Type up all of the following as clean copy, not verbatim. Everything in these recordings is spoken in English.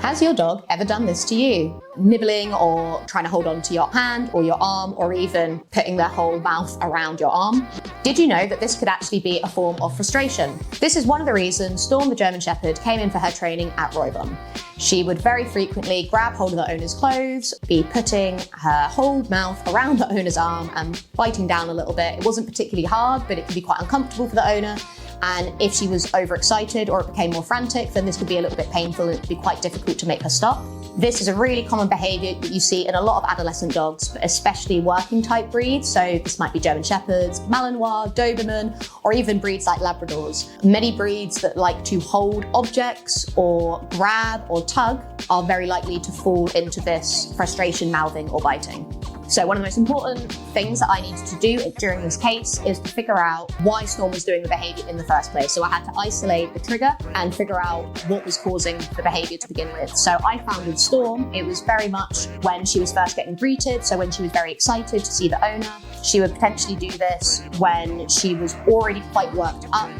Has your dog ever done this to you? Nibbling or trying to hold on to your hand or your arm, or even putting their whole mouth around your arm? Did you know that this could actually be a form of frustration? This is one of the reasons Storm the German Shepherd came in for her training at Royvon. She would very frequently grab hold of the owner's clothes, be putting her whole mouth around the owner's arm and biting down a little bit. It wasn't particularly hard, but it could be quite uncomfortable for the owner. And if she was overexcited or it became more frantic, then this could be a little bit painful and it could be quite difficult to make her stop. This is a really common behaviour that you see in a lot of adolescent dogs, but especially working type breeds. So this might be German Shepherds, Malinois, Doberman, or even breeds like Labradors. Many breeds that like to hold objects or grab or tug are very likely to fall into this frustration, mouthing or biting. So one of the most important things that I needed to do during this case is to figure out why Storm was doing the behaviour in the first place. So I had to isolate the trigger and figure out what was causing the behaviour to begin with. So I found with Storm, it was very much when she was first getting greeted. So when she was very excited to see the owner. She would potentially do this when she was already quite worked up.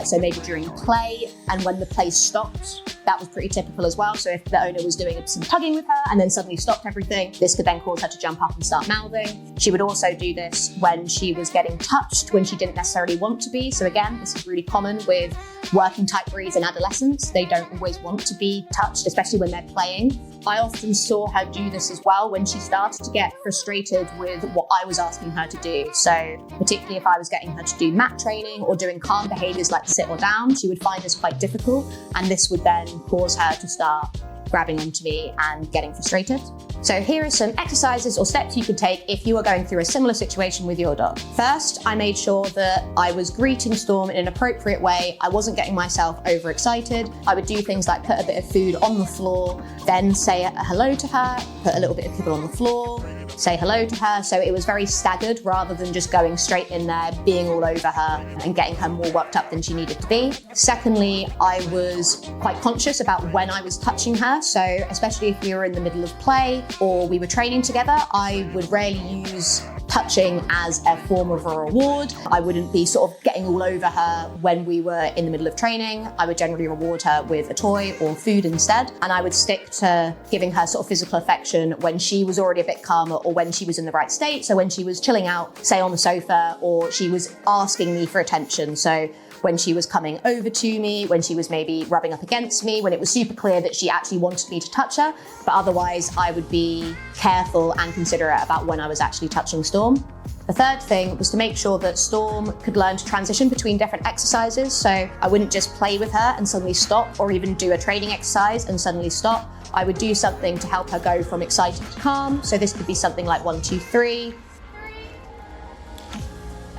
So maybe during play, and when the play stopped, that was pretty typical as well. So if the owner was doing some tugging with her and then suddenly stopped everything, this could then cause her to jump up and start mouthing. She would also do this when she was getting touched when she didn't necessarily want to be. So again, this is really common with working type breeds in adolescents. They don't always want to be touched, especially when they're playing. I often saw her do this as well when she started to get frustrated with what I was asking her to do. So particularly if I was getting her to do mat training or doing calm behaviours like sit or down, she would find this quite difficult, and this would then cause her to start grabbing onto me and getting frustrated. So here are some exercises or steps you could take if you are going through a similar situation with your dog. First, I made sure that I was greeting Storm in an appropriate way. I wasn't getting myself overexcited. I would do things like put a bit of food on the floor, then say a hello to her, put a little bit of kibble on the floor, say hello to her. So it was very staggered rather than just going straight in there, being all over her and getting her more worked up than she needed to be. Secondly, I was quite conscious about when I was touching her. So especially if we were in the middle of play or we were training together, I would rarely use touching as a form of a reward. I wouldn't be sort of getting all over her when we were in the middle of training. I would generally reward her with a toy or food instead. And I would stick to giving her sort of physical affection when she was already a bit calmer or when she was in the right state. So when she was chilling out, say on the sofa, or she was asking me for attention. So when she was coming over to me, when she was maybe rubbing up against me, when it was super clear that she actually wanted me to touch her. But otherwise, I would be careful and considerate about when I was actually touching Storm. The third thing was to make sure that Storm could learn to transition between different exercises. So I wouldn't just play with her and suddenly stop, or even do a training exercise and suddenly stop. I would do something to help her go from excited to calm. So this could be something like 1, 2, 3.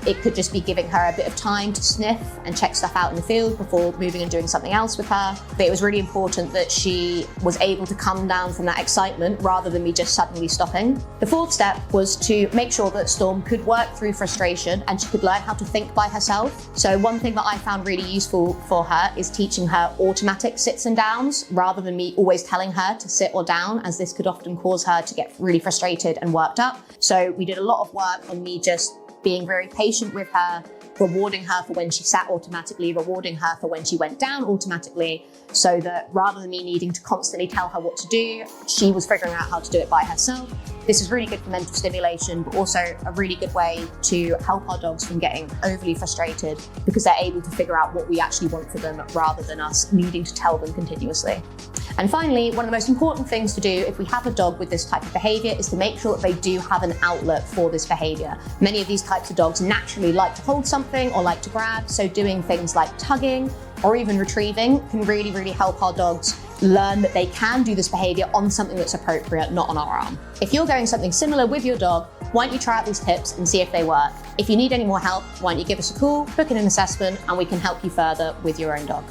It could just be giving her a bit of time to sniff and check stuff out in the field before moving and doing something else with her. But it was really important that she was able to come down from that excitement rather than me just suddenly stopping. The fourth step was to make sure that Storm could work through frustration and she could learn how to think by herself. So one thing that I found really useful for her is teaching her automatic sits and downs rather than me always telling her to sit or down, as this could often cause her to get really frustrated and worked up. So we did a lot of work on me just being very patient with her, rewarding her for when she sat automatically, rewarding her for when she went down automatically, so that rather than me needing to constantly tell her what to do, she was figuring out how to do it by herself. This is really good for mental stimulation, but also a really good way to help our dogs from getting overly frustrated, because they're able to figure out what we actually want for them rather than us needing to tell them continuously. And finally, one of the most important things to do if we have a dog with this type of behaviour is to make sure that they do have an outlet for this behaviour. Many of these types of dogs naturally like to hold something or like to grab, so doing things like tugging or even retrieving can really, really help our dogs learn that they can do this behaviour on something that's appropriate, not on our arm. If you're doing something similar with your dog, why don't you try out these tips and see if they work? If you need any more help, why don't you give us a call, book in an assessment, and we can help you further with your own dog.